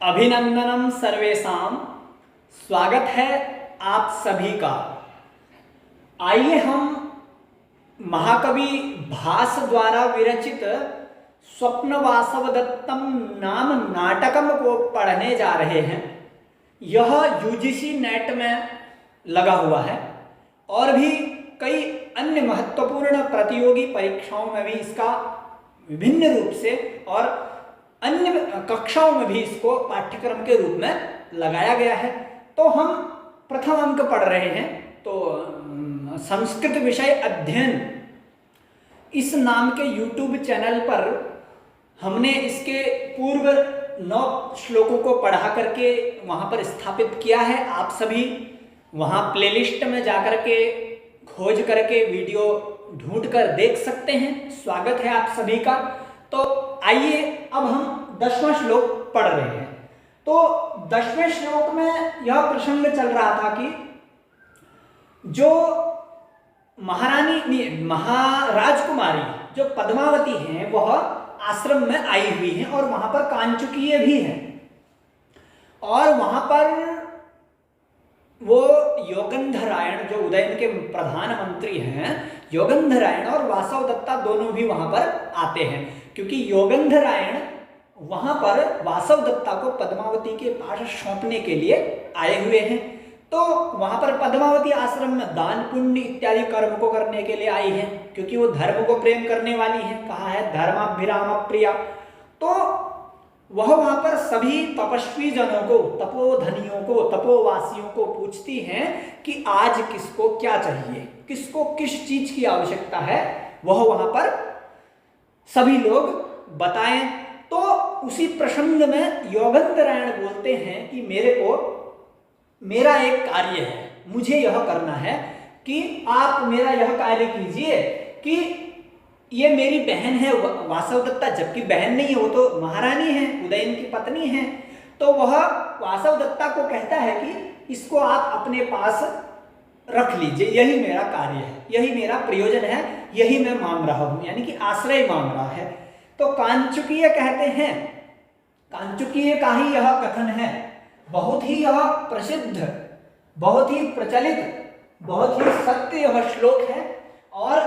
अभिनंदनम सर्वेषां। स्वागत है आप सभी का। आइए हम महाकवि भास द्वारा विरचित स्वप्न वासवदत्तम नाम नाटकम को पढ़ने जा रहे हैं। यह यूजीसी नेट में लगा हुआ है और भी कई अन्य महत्वपूर्ण प्रतियोगी परीक्षाओं में भी इसका विभिन्न रूप से और अन्य कक्षाओं में भी इसको पाठ्यक्रम के रूप में लगाया गया है। तो हम प्रथम अंक पढ़ रहे हैं। तो संस्कृत विषय अध्ययन इस नाम के YouTube चैनल पर हमने इसके पूर्व 9 श्लोकों को पढ़ा करके वहाँ पर स्थापित किया है। आप सभी वहाँ प्लेलिस्ट में जाकर के खोज करके वीडियो ढूंढ कर देख सकते हैं। स्वागत है आप सभी का। तो आइए अब हम 10वां श्लोक पढ़ रहे हैं। तो 10वें श्लोक में यह प्रसंग चल रहा था कि जो महाराजकुमारी जो पद्मावती हैं वह आश्रम में आई हुई हैं और वहां पर कांचुकीय भी हैं और वहां पर वो योगंधरायण जो उदयन के प्रधानमंत्री हैं, योगंधरायण और वासवदत्ता दोनों भी वहां पर आते हैं, क्योंकि योगंधरायण वहां पर वासवदत्ता को पद्मावती के पास सौंपने के लिए आए हुए हैं। तो वहां पर पद्मावती आश्रम में दान पुण्य इत्यादि कर्म को करने के लिए आई है, क्योंकि वो धर्म को प्रेम करने वाली है। कहा है धर्माभिराम प्रिया। तो वह वहां पर सभी तपस्वी जनों को, तपोधनियों को, तपोवासियों को पूछती हैं कि आज किसको क्या चाहिए, किसको किस चीज की आवश्यकता है, वह वहां पर सभी लोग बताएं। तो उसी प्रसंग में योगंधरायण बोलते हैं कि मेरा एक कार्य है, मुझे यह करना है कि आप मेरा यह कार्य कीजिए कि ये मेरी बहन है वासवदत्ता, जबकि बहन नहीं है, वो तो महारानी है, उदयन की पत्नी है। तो वह वासवदत्ता को कहता है कि इसको आप अपने पास रख लीजिए, यही मेरा कार्य है, यही मेरा प्रयोजन है, यही मैं मांग रहा हूं, यानी कि आश्रय मांग रहा है। तो कांचुकीय कहते हैं, कांचुकीय का ही यह कथन है। बहुत ही यह प्रसिद्ध, बहुत ही प्रचलित, बहुत ही सत्य यह श्लोक है और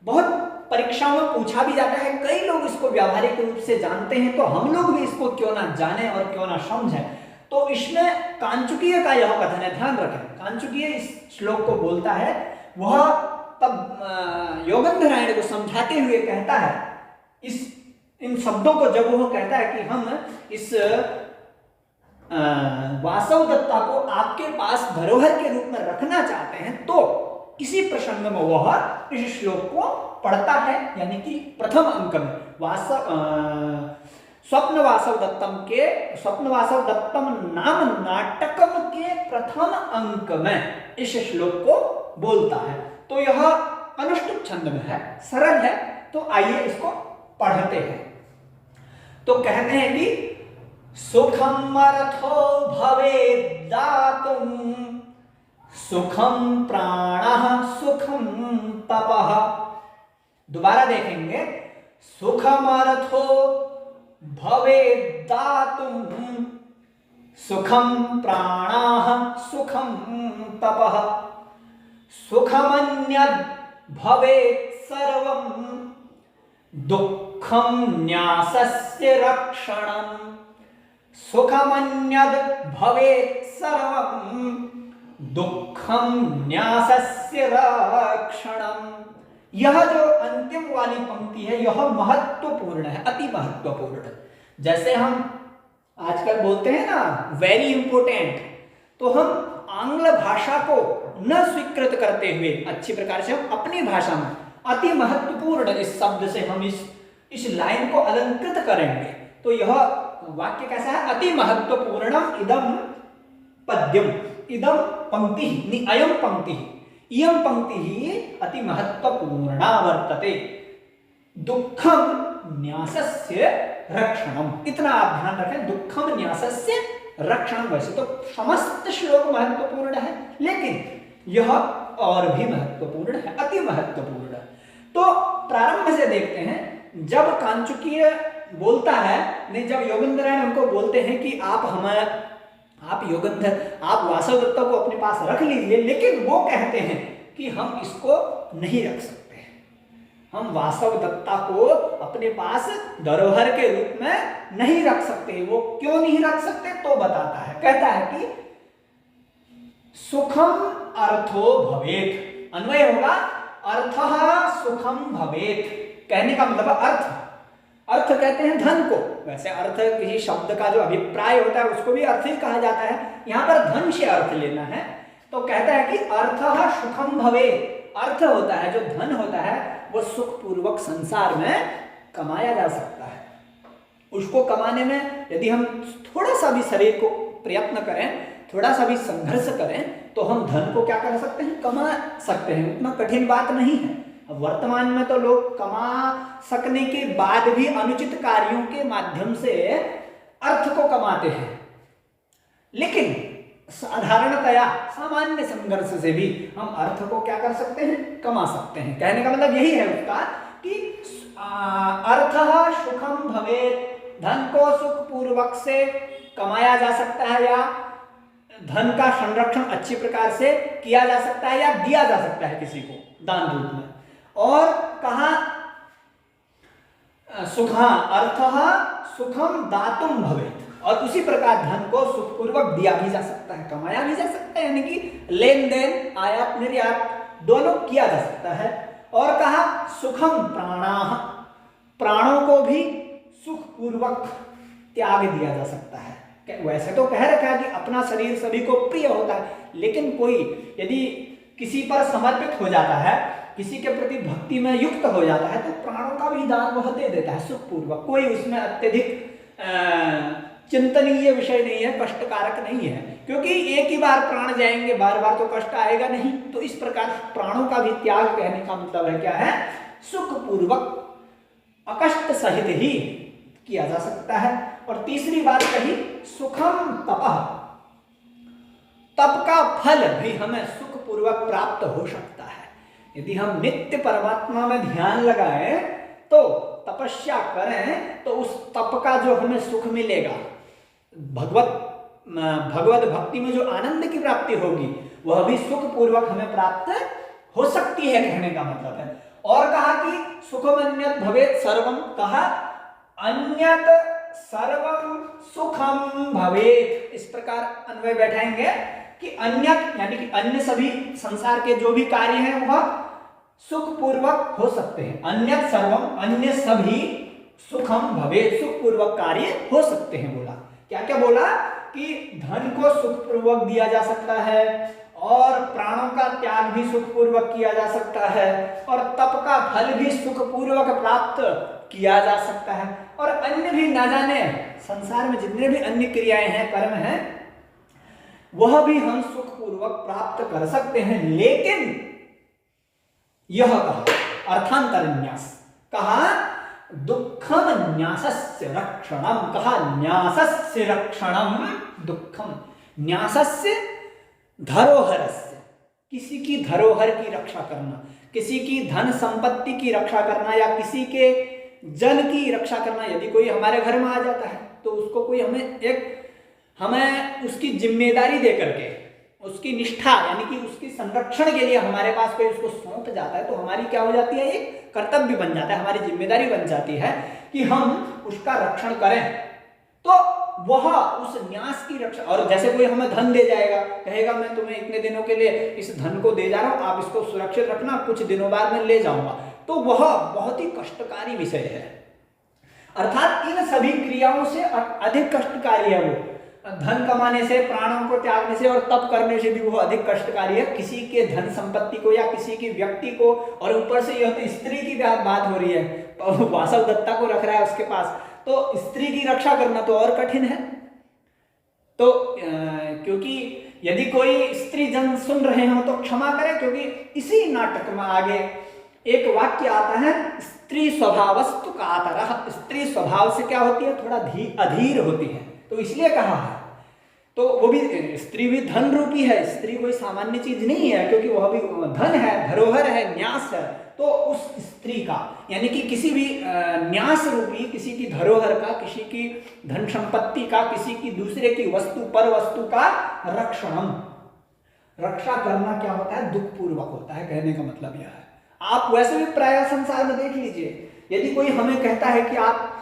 बहुत परीक्षाओं में पूछा भी जाता है। कई लोग इसको व्यावहारिक रूप से जानते हैं, तो हम लोग भी इसको क्यों ना जाने और क्यों ना समझें। तो इसमें कांचुकीय का यह कथन है, ध्यान रखें। कांचुकीय इस श्लोक को बोलता है, वह तब योगंधरायण को समझाते हुए कहता है, इन शब्दों को जब वह कहता है कि हम इस वासवदत्ता को आपके पास धरोहर के रूप में रखना चाहते हैं, तो इसी प्रसंग में वह इस श्लोक को पढ़ता है। यानी कि प्रथम अंक में स्वप्न वासवदत्तम नाम नाटकम के प्रथम अंक में इस श्लोक को बोलता है। तो यह अनुष्टुप छंद में है, सरल है। तो आइए इसको पढ़ते हैं। तो कहते हैं कि सुखम अर्थो भवेत् दातुं, सुखम प्राणः सुखम तपः। दोबारा देखेंगे, सुखम अर्थो भवेत् दातुं, सुखम प्राणः सुखम तपः, सुखमन्यद् भवेत् सर्वं, दुःखं न्यासस्य रक्षणम्, सुखमन्यद् भवेत् सर्वं, दुःखं न्यासस्य रक्षणम्। यह जो अंतिम वाली पंक्ति है यह महत्वपूर्ण है, अति महत्वपूर्ण। जैसे हम आजकल बोलते हैं ना वेरी इंपोर्टेंट, तो हम आंग्ल भाषा को न स्वीकृत करते हुए अच्छी प्रकार से हम अपनी भाषा में अति महत्वपूर्ण इस शब्द से हम इस लाइन को अलंकृत करेंगे। तो यह वाक्य कैसा है? अति महत्वपूर्णम इदम पद्यम, इदम पंक्ति, अयम पंक्ति, इयम पंक्ति ही अति महत्वपूर्णा वर्तते, दुःखम न्यासस्य रक्षणम। इतना आप ध्यान रखें, दुःखम न्यासस्य रक्षणम। वैसे तो समस्त श्लोक महत्वपूर्ण है, लेकिन यह और भी महत्वपूर्ण है, अति महत्वपूर्ण। तो प्रारंभ से देखते हैं, जब कांचुकीय बोलता है, नहीं, जब योगेंद्रायण उनको बोलते हैं कि आप योगेंद्र, आप वासव दत्ता को अपने पास रख लीजिए, लेकिन वो कहते हैं कि हम इसको नहीं रख सकते, हम वासव दत्ता को अपने पास धरोहर के रूप में नहीं रख सकते। वो क्यों नहीं रख सकते तो बताता है, कहता है कि सुखम अर्थो भवेत, अन्वय होगा अर्थः सुखम भवेत, कहने का मतलब अर्थ कहते हैं धन को। वैसे अर्थ किसी शब्द का जो अभिप्राय होता है उसको भी अर्थ ही कहा जाता है, यहां पर धन से अर्थ लेना है, तो कहता है कि अर्थः सुखम भवेत, अर्थ होता है जो धन होता है वो सुख पूर्वक संसार में कमाया जा सकता है। उसको कमाने में यदि हम थोड़ा सा भी शरीर को प्रयत्न करें, थोड़ा सा भी संघर्ष करें, तो हम धन को क्या कर सकते हैं, कमा सकते हैं। उतना कठिन बात नहीं है। अब वर्तमान में तो लोग कमा सकने के बाद भी अनुचित कार्यों के माध्यम से अर्थ को कमाते हैं, लेकिन साधारणतया सामान्य संघर्ष से भी हम अर्थ को क्या कर सकते हैं, कमा सकते हैं। कहने का मतलब यही है उसका कि अर्थः सुखम भवेत, धन को सुख पूर्वक से कमाया जा सकता है या धन का संरक्षण अच्छी प्रकार से किया जा सकता है या दिया जा सकता है किसी को दान रूप में। और कहा सुखा अर्थः सुखम दातुम भवेत, और उसी प्रकार धन को सुखपूर्वक दिया भी जा सकता है, कमाया भी जा सकता है, यानी कि लेन देन आयात निर्यात दोनों किया जा सकता है। और कहा सुखम प्राणाः, प्राणों को भी सुखपूर्वक त्याग दिया जा सकता है। वैसे तो कह रखा है कि अपना शरीर सभी को प्रिय होता है, लेकिन कोई यदि किसी पर समर्पित हो जाता है, किसी के प्रति भक्ति में युक्त हो जाता है, तो प्राणों का भी दान वह दे देता है सुखपूर्वक। कोई उसमें अत्यधिक चिंतनीय विषय नहीं है, कष्टकारक नहीं है, क्योंकि एक ही बार प्राण जाएंगे, बार बार तो कष्ट आएगा नहीं। तो इस प्रकार प्राणों का भी त्याग कहने का मतलब है क्या है, सुखपूर्वक अकष्ट सहित ही किया जा सकता है। और तीसरी बात कही सुखम तपः, तप का फल भी हमें सुखपूर्वक प्राप्त हो सकता है। यदि हम नित्य परमात्मा में ध्यान लगाएं, तो तपस्या करें, तो उस तप का जो हमें सुख मिलेगा, भगवत भक्ति में जो आनंद की प्राप्ति होगी, वह भी सुखपूर्वक हमें प्राप्त हो सकती है, कहने का मतलब है। और कहा कि सुखमन्यत भवेत सर्वम, कहा अन्यत सर्वम सुखम भवेत। इस प्रकार अन्वय बैठाएंगे कि अन्यत यानी कि अन्य सभी संसार के जो भी कार्य हैं वह सुखपूर्वक हो सकते हैं। अन्यत सर्वम, अन्य सभी सुखम भवेत, सुखपूर्वक कार्य हो सकते हैं। बोला क्या क्या बोला कि धन को सुखपूर्वक दिया जा सकता है, और प्राणों का त्याग भी सुखपूर्वक किया जा सकता है, और तप का फल भी सुखपूर्वक प्राप्त किया जा सकता है, और अन्य भी ना जाने संसार में जितने भी अन्य क्रियाएं हैं, कर्म हैं, वह भी हम सुखपूर्वक प्राप्त कर सकते हैं। लेकिन यह कहा अर्थांतर न्यास, कहा दुखम न्यासस्य रक्षणम, कहा न्यासस्य रक्षणम दुखम, न्यासस्य धरोहरस्य, किसी की धरोहर की रक्षा करना, किसी की धन संपत्ति की रक्षा करना, या किसी के जन की रक्षा करना। यदि कोई हमारे घर में आ जाता है तो उसको कोई हमें उसकी जिम्मेदारी दे करके, उसकी निष्ठा यानी कि उसकी संरक्षण के लिए हमारे पास कोई उसको सौंप जाता है, तो हमारी क्या हो जाती है, एक कर्तव्य बन जाता है, हमारी जिम्मेदारी बन जाती है कि हम उसका रक्षण करें। तो वह उस न्यास की रक्षा, और जैसे कोई हमें धन दे जाएगा, कहेगा मैं तुम्हें इतने दिनों के लिए इस धन को दे जा रहा हूं, आप इसको सुरक्षित रखना, कुछ दिनों बाद मैं ले जाऊंगा, तो वह बहुत ही कष्टकारी विषय है। अर्थात इन सभी क्रियाओं से अधिक कष्टकारी है वो, धन कमाने से, प्राणों को त्यागने से और तप करने से भी वो अधिक कष्टकारी है। किसी के धन संपत्ति को या किसी की व्यक्ति को, और ऊपर से यह तो स्त्री की बात हो रही है, तो वासव दत्ता को रख रहा है उसके पास, तो स्त्री की रक्षा करना तो और कठिन है। तो क्योंकि यदि कोई स्त्री जन सुन रहे हो तो क्षमा करें, क्योंकि इसी नाटक में आगे एक वाक्य आता है, स्त्री स्वभावस्तु कातरः, स्त्री स्वभाव से क्या होती है, थोड़ा अधीर होती है, तो इसलिए कहा है। तो वो भी स्त्री भी धन रूपी है, स्त्री कोई सामान्य चीज नहीं है, क्योंकि वह भी धन है, धरोहर है, न्यास है, तो उस स्त्री का, यानी कि किसी भी न्यास रूपी, किसी की धरोहर का, किसी की धन संपत्ति का, किसी की दूसरे की वस्तु पर वस्तु का रक्षणम, रक्षा करना क्या होता है, दुख पूर्वक होता है। कहने का मतलब यह है। आप वैसे भी प्राय संसार में देख लीजिए, यदि कोई हमें कहता है कि आप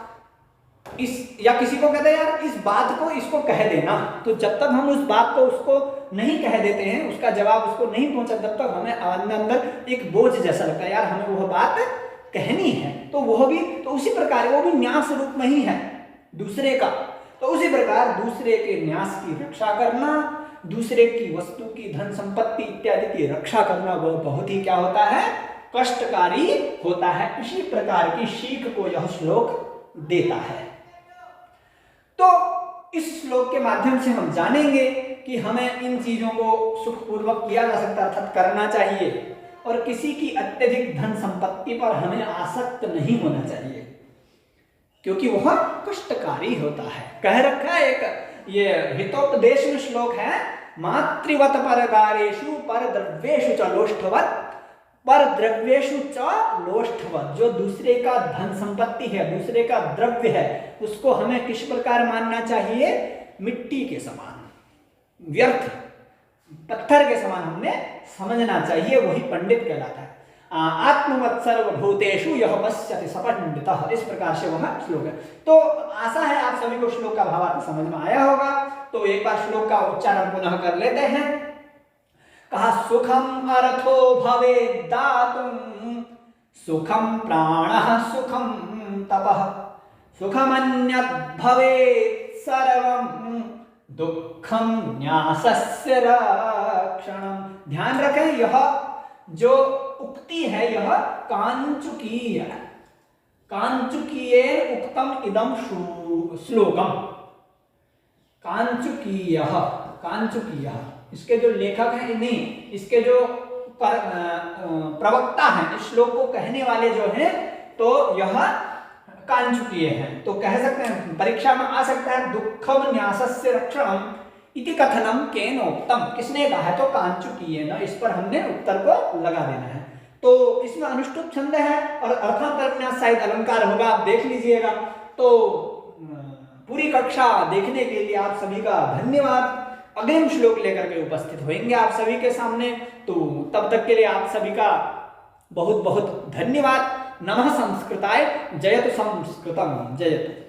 इस, या किसी को कहते हैं यार इस बात को इसको कह देना, तो जब तक हम उस बात को उसको नहीं कह देते हैं, उसका जवाब उसको नहीं पहुंचा, तब तक हमें अंदर एक बोझ जैसा लगता है, यार हमें वह बात कहनी है। तो वह भी, तो उसी प्रकार वो भी न्यास रूप में ही है दूसरे का। तो उसी प्रकार दूसरे के न्यास की रक्षा करना, दूसरे की वस्तु की, धन संपत्ति इत्यादि की रक्षा करना, वह बहुत ही क्या होता है, कष्टकारी होता है। इसी प्रकार की सीख को यह श्लोक देता है। तो इस श्लोक के माध्यम से हम जानेंगे कि हमें इन चीजों को सुखपूर्वक किया जा सकता है, अर्थात करना चाहिए, और किसी की अत्यधिक धन संपत्ति पर हमें आसक्त नहीं होना चाहिए, क्योंकि वह कष्टकारी होता है। कह रखा है एक ये हितोपदेश में श्लोक है, मातृवत परगारेषु पर द्रव्येषु च लोष्ठवत्, पर द्रव्येषु च लोष्ठवत्। जो दूसरे का धन संपत्ति है, दूसरे का द्रव्य है, उसको हमें किस प्रकार मानना चाहिए, मिट्टी के समान, व्यर्थ पत्थर के समान हमने समझना चाहिए। वही पंडित कहलाता है। आत्मवत् सर्वभूतेषु यः पश्यति स पंडितः, इस प्रकार से वह श्लोक है। तो आशा है आप सभी को श्लोक का भावार्थ समझ में आया होगा। तो एक बार श्लोक का उच्चारण पुनः कर लेते हैं। कहा, सुखम अर्थो भवेत् दातुं, सुखम प्राणः सुखम तपः, सुखमन्यत् भवेत् सर्वं, दुःखम न्यासस्य रक्षणम्। ध्यान रखें, यह जो उक्ति है यह कांचुकीय, कांचुकीय उक्तम इदम श्लोकम, कांचुकीय, कांचुकीय, इसके जो लेखक हैं, नहीं, इसके जो प्रवक्ता हैं, इस श्लोक को कहने वाले जो हैं, तो यह कांचुकीय हैं। तो कह सकते हैं, परीक्षा में आ सकता है, दुःखम न्यासस्य रक्षणम इति कथनम केन उक्तम, किसने कहा है, तो कांचुकीय न, इस पर हमने उत्तर को लगा देना है। तो इसमें अनुष्टुप छंद है और अर्थांतरन्यास शायद अलंकार होगा, आप देख लीजिएगा। तो पूरी कक्षा देखने के लिए आप सभी का धन्यवाद। अग्रिम श्लोक लेकर के उपस्थित होंगे आप सभी के सामने। तो तब तक के लिए आप सभी का बहुत बहुत धन्यवाद। नमः संस्कृताय, जयतु संस्कृतम जयतु।